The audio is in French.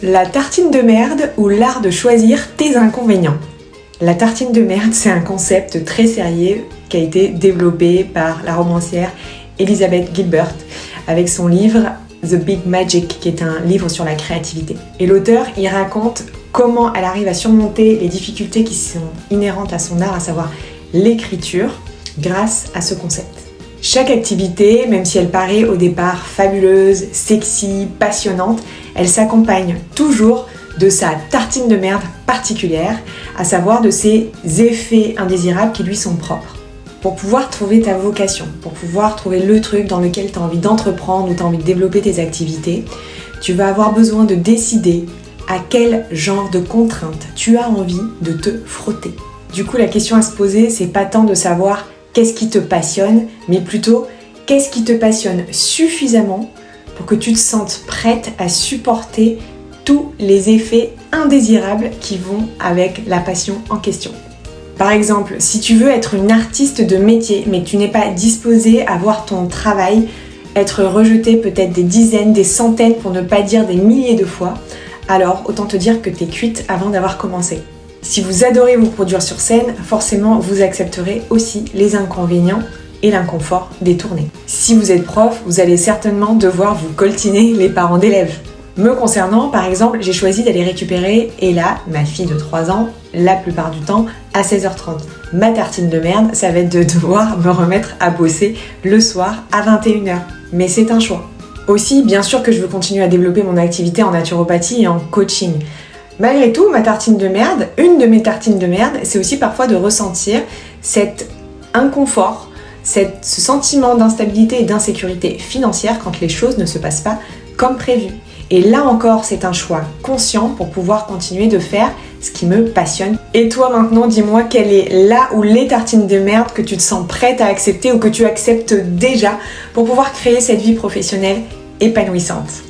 La tartine de merde ou l'art de choisir tes inconvénients. La tartine de merde, c'est un concept très sérieux qui a été développé par la romancière Elizabeth Gilbert avec son livre The Big Magic, qui est un livre sur la créativité. Et l'auteur, il raconte comment elle arrive à surmonter les difficultés qui sont inhérentes à son art, à savoir l'écriture, grâce à ce concept. Chaque activité, même si elle paraît au départ fabuleuse, sexy, passionnante, elle s'accompagne toujours de sa tartine de merde particulière, à savoir de ses effets indésirables qui lui sont propres. Pour pouvoir trouver ta vocation, pour pouvoir trouver le truc dans lequel tu as envie d'entreprendre ou tu as envie de développer tes activités, tu vas avoir besoin de décider à quel genre de contraintes tu as envie de te frotter. Du coup, la question à se poser, c'est pas tant de savoir qu'est-ce qui te passionne, mais plutôt qu'est-ce qui te passionne suffisamment pour que tu te sentes prête à supporter tous les effets indésirables qui vont avec la passion en question. Par exemple, si tu veux être une artiste de métier, mais que tu n'es pas disposée à voir ton travail être rejeté peut-être des dizaines, des centaines, pour ne pas dire des milliers de fois, alors autant te dire que tu es cuite avant d'avoir commencé. Si vous adorez vous produire sur scène, forcément vous accepterez aussi les inconvénients et l'inconfort des tournées. Si vous êtes prof, vous allez certainement devoir vous coltiner les parents d'élèves. Me concernant, par exemple, j'ai choisi d'aller récupérer Ella, ma fille de 3 ans, la plupart du temps, à 16h30. Ma tartine de merde, ça va être de devoir me remettre à bosser le soir à 21h. Mais c'est un choix. Aussi, bien sûr que je veux continuer à développer mon activité en naturopathie et en coaching. Malgré tout, ma tartine de merde, une de mes tartines de merde, c'est aussi parfois de ressentir cet inconfort, ce sentiment d'instabilité et d'insécurité financière quand les choses ne se passent pas comme prévu. Et là encore, c'est un choix conscient pour pouvoir continuer de faire ce qui me passionne. Et toi maintenant, dis-moi quelle est la ou les tartines de merde que tu te sens prête à accepter ou que tu acceptes déjà pour pouvoir créer cette vie professionnelle épanouissante.